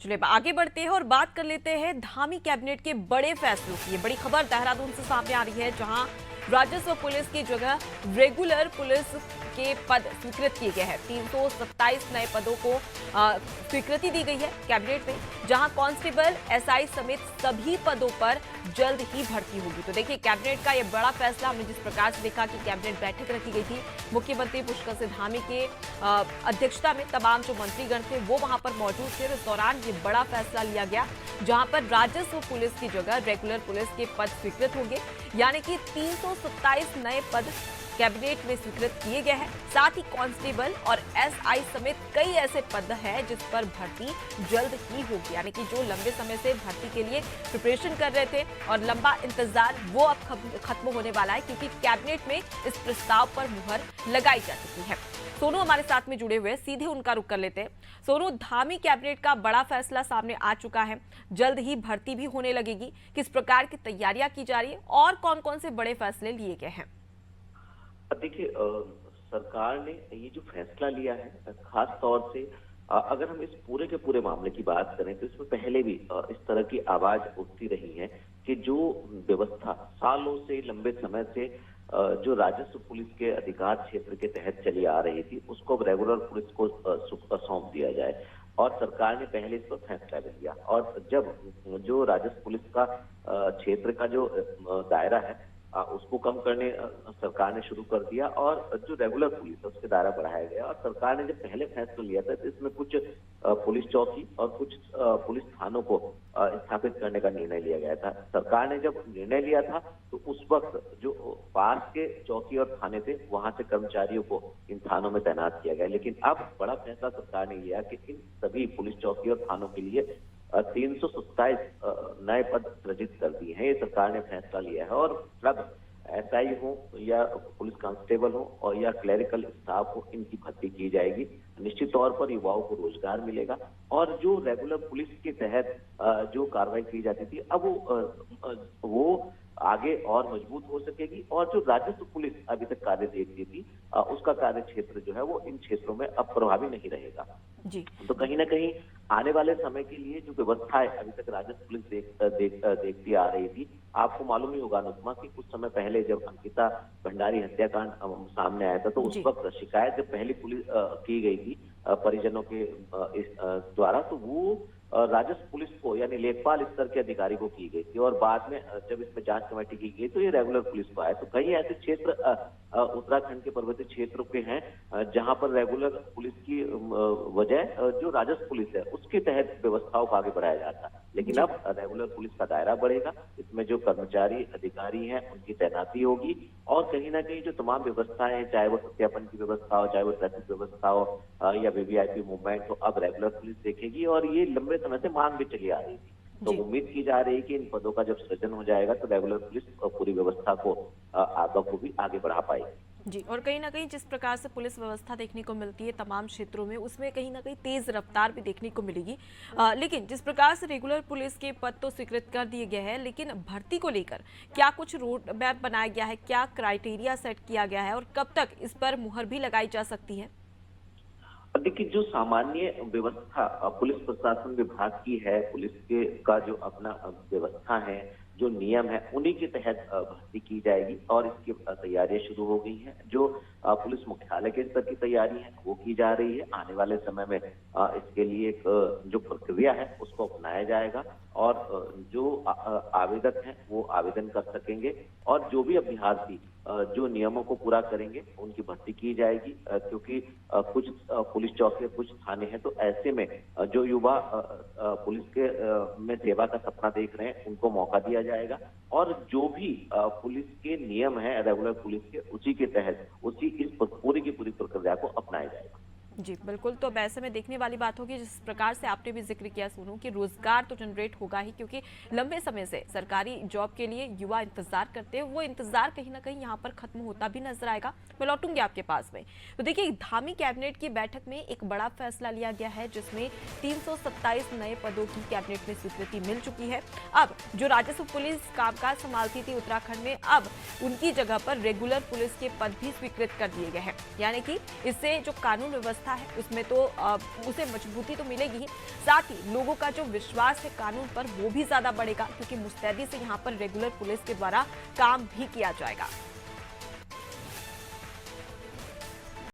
चलिए आगे बढ़ते हैं और बात कर लेते हैं धामी कैबिनेट के बड़े फैसलों की। ये बड़ी खबर देहरादून से सामने आ रही है, जहां राजस्व पुलिस की जगह रेगुलर पुलिस के पद स्वीकृत किए गए हैं। 327 नए पदों को स्वीकृति दी गई है कैबिनेट में, जहां कांस्टेबल, एसआई समेत सभी पदों पर जल्द ही भर्ती होगी। तो देखिए कैबिनेट का ये बड़ा फैसला, हमने जिस प्रकार से देखा कि कैबिनेट बैठक रखी गई थी, मुख्यमंत्री पुष्कर सिंह धामी के अध्यक्षता में तमाम जो मंत्रीगण थे वो वहां पर मौजूद थे। इस दौरान ये बड़ा फैसला लिया गया, जहां पर राजस्व पुलिस की जगह रेगुलर पुलिस के पद स्वीकृत होंगे, यानी कि 327 नए पद कैबिनेट में स्वीकृत किए गए हैं। साथ ही कांस्टेबल और एसआई समेत कई ऐसे पद हैं जिस पर भर्ती जल्द ही होगी, यानी कि जो लंबे समय से भर्ती के लिए प्रिपरेशन कर रहे थे और लंबा इंतजार वो अब खत्म होने वाला है, क्योंकि कैबिनेट में इस प्रस्ताव पर मुहर लगाई जा चुकी है। सोनू हमारे साथ में जुड़े हुए, सीधे उनका रुख कर लेते हैं। सोनू, धामी कैबिनेट का बड़ा फैसला सामने आ चुका है, जल्द ही भर्ती भी होने लगेगी। किस प्रकार की तैयारियां की जा रही है और कौन कौन से बड़े फैसले लिए गए हैं? देखिए, सरकार ने ये जो फैसला लिया है, खास तौर से अगर हम इस पूरे के पूरे मामले की बात करें तो इसमें पहले भी इस तरह की आवाज उठती रही है कि जो व्यवस्था सालों से, लंबे समय से जो राजस्व पुलिस के अधिकार क्षेत्र के तहत चली आ रही थी, उसको अब रेगुलर पुलिस को सौंप दिया जाए। और सरकार ने पहले इस पर फैसला भी लिया, और जब जो राजस्व पुलिस का क्षेत्र का जो दायरा है उसको कम करने सरकार ने शुरू कर दिया, और जो रेगुलर पुलिस है उसके दायरा बढ़ाया गया। और सरकार ने जब पहले फैसला लिया था तो इसमें कुछ पुलिस चौकी और कुछ पुलिस थानों को स्थापित करने का निर्णय लिया गया था। सरकार ने जब निर्णय लिया था तो उस वक्त जो पास के चौकी और थाने थे वहां से कर्मचारियों को इन थानों में तैनात किया गया। लेकिन अब बड़ा फैसला सरकार ने लिया कि इन सभी पुलिस चौकी और थानों के लिए 327 नए पद सृजित कर दिए हैं। ये सरकार ने फैसला लिया है, और अब एसआई हो या पुलिस कांस्टेबल हो और या क्लरिकल स्टाफ हो, इनकी भर्ती की जाएगी। निश्चित तौर पर युवाओं को रोजगार मिलेगा, और जो रेगुलर पुलिस के तहत जो कार्रवाई की जाती थी अब वो आगे और मजबूत हो सकेगी। और जो राजस्व पुलिस अभी तक कार्य देखती थी उसका कार्य क्षेत्र जो है वो इन क्षेत्रों में अब प्रभावी नहीं रहेगा जी। तो कहीं ना कहीं आने वाले समय के लिए जो व्यवस्थाएं अभी तक राजस्व पुलिस देखती आ रही थी, आपको मालूम ही होगा अनुपमा कि कुछ समय पहले जब अंकिता भंडारी हत्याकांड सामने आया था तो उस वक्त शिकायत जब पहली पुलिस की गई थी परिजनों के द्वारा, तो वो राजस्व पुलिस को यानी लेखपाल स्तर के अधिकारी को की गई थी, और बाद में जब इसमें जांच कमेटी की गई तो ये रेगुलर पुलिस को आया। तो कई ऐसे क्षेत्र उत्तराखंड के पर्वतीय क्षेत्रों के हैं जहां पर रेगुलर पुलिस की वजह जो राजस्व पुलिस है उसके तहत व्यवस्थाओं को आगे बढ़ाया जाता है। लेकिन अब रेगुलर पुलिस का दायरा बढ़ेगा, इसमें जो कर्मचारी अधिकारी हैं उनकी तैनाती होगी, और कहीं ना कहीं जो तमाम व्यवस्थाएं हैं, चाहे वो सत्यापन की व्यवस्था हो, चाहे वो ट्रैफिक व्यवस्था हो या वीवीआईपी मूवमेंट हो, अब रेगुलर पुलिस देखेगी। और ये लंबे समय से मांग भी चली आ रही थी, तो उम्मीद की जा रही है कि इन पदों का जब सृजन हो जाएगा तो रेगुलर पुलिस पूरी व्यवस्था को आगे बढ़ा पाएगी। जी, और कहीं ना कहीं जिस प्रकार से पुलिस व्यवस्था देखने को मिलती है तमाम क्षेत्रों में, उसमें कहीं ना कहीं तेज रफ्तार भी देखने को मिलेगी। लेकिन जिस प्रकार से रेगुलर पुलिस के पद तो स्वीकृत कर दिए गए हैं, लेकिन भर्ती को लेकर क्या कुछ रोड मैप बनाया गया है, क्या क्राइटेरिया सेट किया गया है और कब तक इस पर मुहर भी लगाई जा सकती है? देखिए, जो सामान्य व्यवस्था पुलिस प्रशासन विभाग की है, पुलिस के का जो अपना व्यवस्था है, जो नियम है, उन्हीं के तहत भर्ती की जाएगी, और इसकी तैयारियां शुरू हो गई हैं। जो पुलिस मुख्यालय के स्तर की तैयारी है वो की जा रही है। आने वाले समय में इसके लिए एक जो प्रक्रिया है उसको अपनाया जाएगा, और जो आवेदक हैं वो आवेदन कर सकेंगे, और जो भी अभ्यर्थी जो नियमों को पूरा करेंगे उनकी भर्ती की जाएगी। क्योंकि कुछ पुलिस चौकी, कुछ थाने हैं, तो ऐसे में जो युवा पुलिस के में सेवा का सपना देख रहे हैं उनको मौका दिया जाएगा, और जो भी पुलिस के नियम है रेगुलर पुलिस के, उसी के तहत इस पूरी की पूरी प्रक्रिया को अपनाया जाएगा। जी बिल्कुल, तो अब ऐसे में देखने वाली बात होगी, जिस प्रकार से आपने भी जिक्र किया सोनू, कि रोजगार तो जनरेट होगा ही, क्योंकि लंबे समय से सरकारी जॉब के लिए युवा इंतजार करते हैं। वो इंतजार कहीं ना कहीं यहाँ पर खत्म होता भी नजर आएगा। मैं लौटूंगी आपके पास में। तो देखिए, धामी कैबिनेट की बैठक में एक बड़ा फैसला लिया गया है, जिसमें 327 नए पदों की कैबिनेट में स्वीकृति मिल चुकी है। अब जो राजस्व पुलिस कामकाज संभालती थी उत्तराखंड में, अब उनकी जगह पर रेगुलर पुलिस के पद भी स्वीकृत कर दिए गए हैं, यानी कि इससे जो कानून व्यवस्था व्यवस्था है उसमें तो उसे मजबूती तो मिलेगी ही, साथ ही लोगों का जो विश्वास है कानून पर वो भी ज्यादा बढ़ेगा, क्योंकि मुस्तैदी से यहाँ पर रेगुलर पुलिस के द्वारा काम भी किया जाएगा।